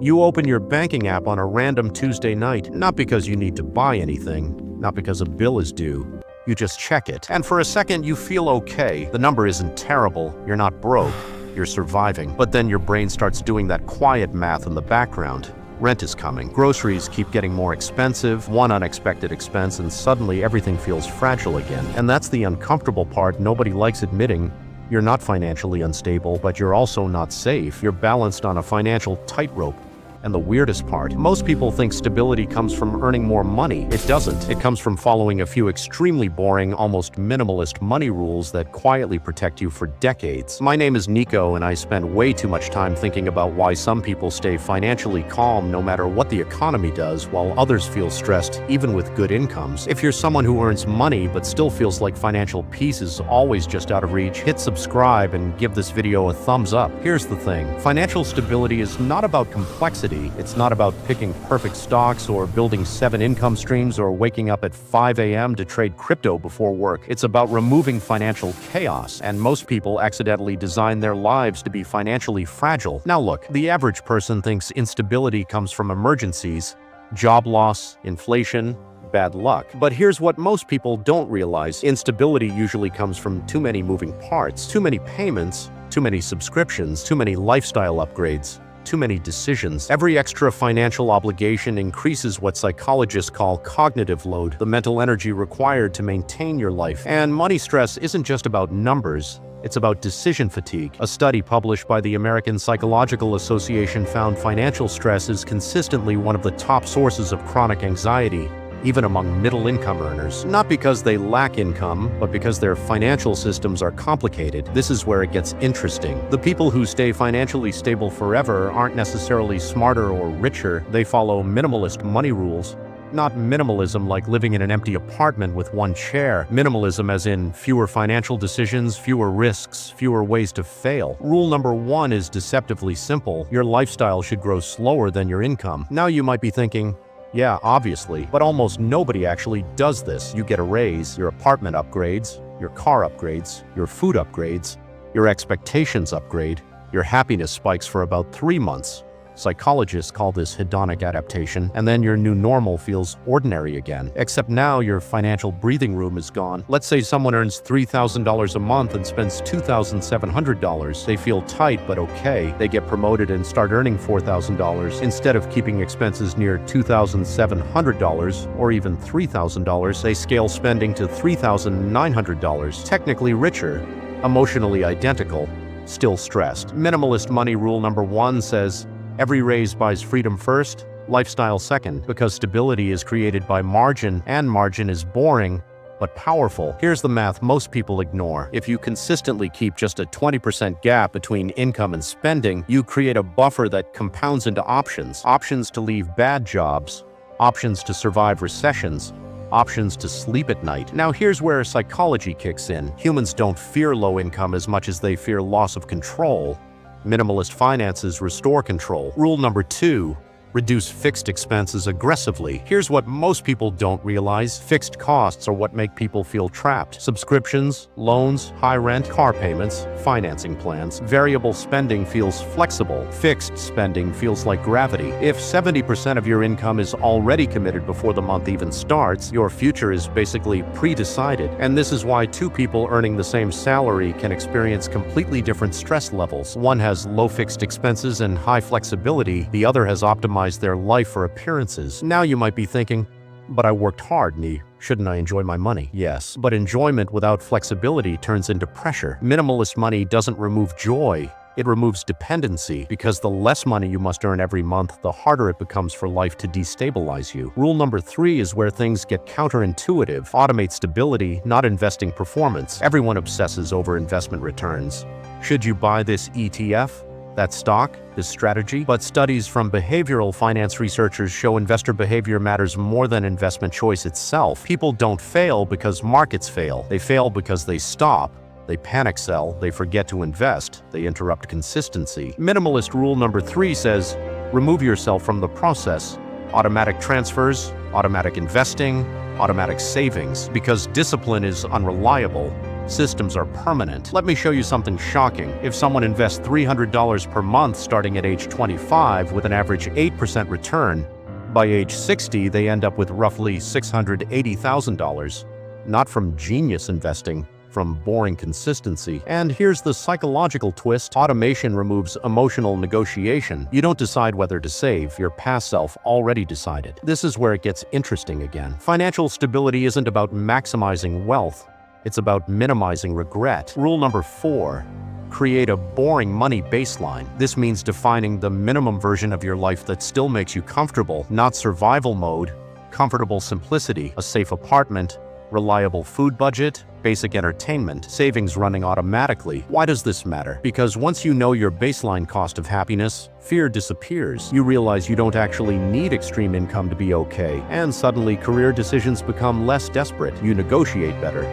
You open your banking app on a random Tuesday night, not because you need to buy anything, not because a bill is due. You just check it. And for a second, you feel okay. The number isn't terrible. You're not broke. You're surviving. But then your brain starts doing that quiet math in the background. Rent is coming. Groceries keep getting more expensive, one unexpected expense, and suddenly everything feels fragile again. And that's the uncomfortable part nobody likes admitting. You're not financially unstable, but you're also not safe. You're balanced on a financial tightrope. And the weirdest part, most people think stability comes from earning more money. It doesn't. It comes from following a few extremely boring, almost minimalist money rules that quietly protect you for decades. My name is Nico, and I spend way too much time thinking about why some people stay financially calm no matter what the economy does, while others feel stressed even with good incomes. If you're someone who earns money but still feels like financial peace is always just out of reach, hit subscribe and give this video a thumbs up. Here's the thing. Financial stability is not about complexity. It's not about picking perfect stocks or building 7 income streams or waking up at 5 a.m. to trade crypto before work. It's about removing financial chaos, and most people accidentally design their lives to be financially fragile. Now look, the average person thinks instability comes from emergencies, job loss, inflation, bad luck. But here's what most people don't realize. Instability usually comes from too many moving parts, too many payments, too many subscriptions, too many lifestyle upgrades, too many decisions. Every extra financial obligation increases what psychologists call cognitive load, the mental energy required to maintain your life. And money stress isn't just about numbers. It's about decision fatigue. A study published by the American Psychological Association found financial stress is consistently one of the top sources of chronic anxiety, even among middle-income earners. Not because they lack income, but because their financial systems are complicated. This is where it gets interesting. The people who stay financially stable forever aren't necessarily smarter or richer. They follow minimalist money rules. Not minimalism like living in an empty apartment with one chair. Minimalism as in fewer financial decisions, fewer risks, fewer ways to fail. Rule number 1 is deceptively simple. Your lifestyle should grow slower than your income. Now you might be thinking, yeah, obviously, but almost nobody actually does this. You get a raise, your apartment upgrades, your car upgrades, your food upgrades, your expectations upgrade, your happiness spikes for about 3 months. Psychologists call this hedonic adaptation, and then your new normal feels ordinary again. Except now your financial breathing room is gone. Let's say someone earns $3,000 a month and spends $2,700. They feel tight but okay. They get promoted and start earning $4,000. Instead of keeping expenses near $2,700 or even $3,000, they scale spending to $3,900. Technically richer, emotionally identical, still stressed. Minimalist money rule number 1 says, every raise buys freedom first, lifestyle second, because stability is created by margin, and margin is boring but powerful. Here's the math most people ignore. If you consistently keep just a 20% gap between income and spending, you create a buffer that compounds into options. Options to leave bad jobs, options to survive recessions, options to sleep at night. Now here's where psychology kicks in. Humans don't fear low income as much as they fear loss of control. Minimalist finances restore control. Rule number 2, reduce fixed expenses aggressively. Here's what most people don't realize. Fixed costs are what make people feel trapped. Subscriptions, loans, high rent, car payments, financing plans. Variable spending feels flexible. Fixed spending feels like gravity. If 70% of your income is already committed before the month even starts, your future is basically pre-decided. And this is why 2 people earning the same salary can experience completely different stress levels. One has low fixed expenses and high flexibility. The other has optimized their life for appearances. Now you might be thinking, but I worked hard, shouldn't I enjoy my money? Yes, but enjoyment without flexibility turns into pressure. Minimalist money doesn't remove joy. It removes dependency, because the less money you must earn every month, the harder it becomes for life to destabilize you. Rule number 3 is where things get counterintuitive. Automate stability, not investing performance. Everyone obsesses over investment returns. Should you buy this ETF? That stock, this strategy? But studies from behavioral finance researchers show investor behavior matters more than investment choice itself. People don't fail because markets fail. They fail because they stop. They panic sell, they forget to invest, they interrupt consistency. Minimalist rule number 3 says, remove yourself from the process. Automatic transfers, automatic investing, automatic savings. Because discipline is unreliable, Systems are permanent. Let me show you something shocking. If someone invests $300 per month starting at age 25 with an average 8% return, by age 60 they end up with roughly $680,000. Not from genius investing, from boring consistency. And here's the psychological twist. Automation removes emotional negotiation. You don't decide whether to save, your past self already decided. This is where it gets interesting again. Financial stability isn't about maximizing wealth, it's about minimizing regret. Rule number 4. Create a boring money baseline. This means defining the minimum version of your life that still makes you comfortable, not survival mode, comfortable simplicity, a safe apartment, reliable food budget, basic entertainment, savings running automatically. Why does this matter? Because once you know your baseline cost of happiness, fear disappears. You realize you don't actually need extreme income to be okay, and suddenly career decisions become less desperate. You negotiate better.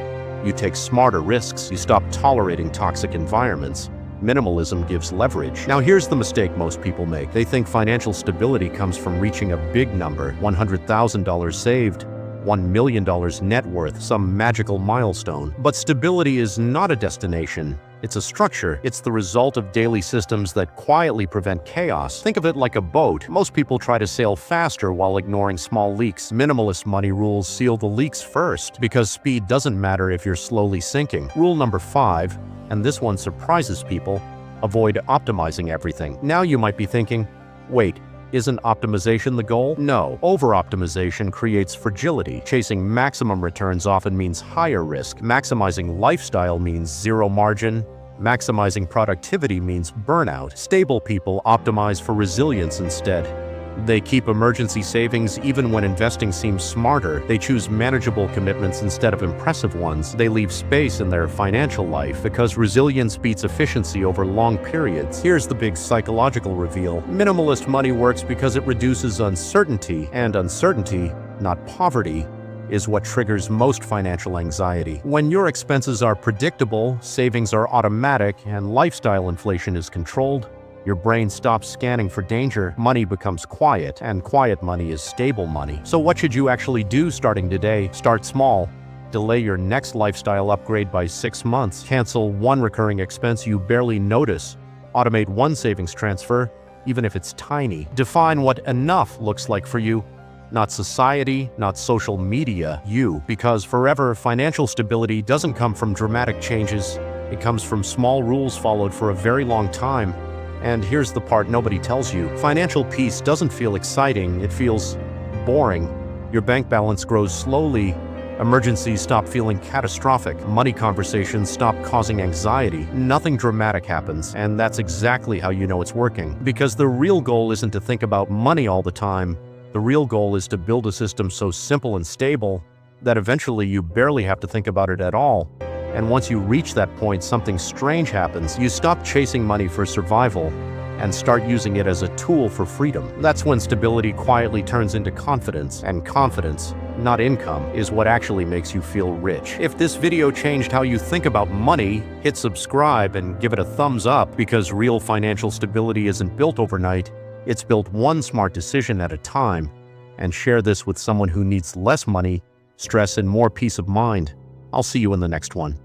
You take smarter risks. You stop tolerating toxic environments. Minimalism gives leverage. Now here's the mistake most people make. They think financial stability comes from reaching a big number, $100,000 saved, $1 million net worth, some magical milestone. But stability is not a destination. It's a structure. It's the result of daily systems that quietly prevent chaos. Think of it like a boat. Most people try to sail faster while ignoring small leaks. Minimalist money rules seal the leaks first, because speed doesn't matter if you're slowly sinking. Rule number 5, and this one surprises people, avoid optimizing everything. Now you might be thinking, wait, isn't optimization the goal? No. Over-optimization creates fragility. Chasing maximum returns often means higher risk. Maximizing lifestyle means zero margin. Maximizing productivity means burnout. Stable people optimize for resilience instead. They keep emergency savings even when investing seems smarter. They choose manageable commitments instead of impressive ones. They leave space in their financial life because resilience beats efficiency over long periods. Here's the big psychological reveal. Minimalist money works because it reduces uncertainty, and uncertainty, not poverty, is what triggers most financial anxiety. When your expenses are predictable, savings are automatic, and lifestyle inflation is controlled, your brain stops scanning for danger, money becomes quiet, and quiet money is stable money. So what should you actually do starting today? Start small. Delay your next lifestyle upgrade by 6 months. Cancel one recurring expense you barely notice. Automate one savings transfer, even if it's tiny. Define what enough looks like for you. Not society, not social media, you. Because forever, financial stability doesn't come from dramatic changes. It comes from small rules followed for a very long time. And here's the part nobody tells you. Financial peace doesn't feel exciting, it feels boring. Your bank balance grows slowly. Emergencies stop feeling catastrophic. Money conversations stop causing anxiety. Nothing dramatic happens, and that's exactly how you know it's working. Because the real goal isn't to think about money all the time. The real goal is to build a system so simple and stable that eventually you barely have to think about it at all. And once you reach that point, something strange happens. You stop chasing money for survival and start using it as a tool for freedom. That's when stability quietly turns into confidence, and confidence, not income, is what actually makes you feel rich. If this video changed how you think about money, hit subscribe and give it a thumbs up, because real financial stability isn't built overnight. It's built one smart decision at a time. And share this with someone who needs less money, stress, and more peace of mind. I'll see you in the next one.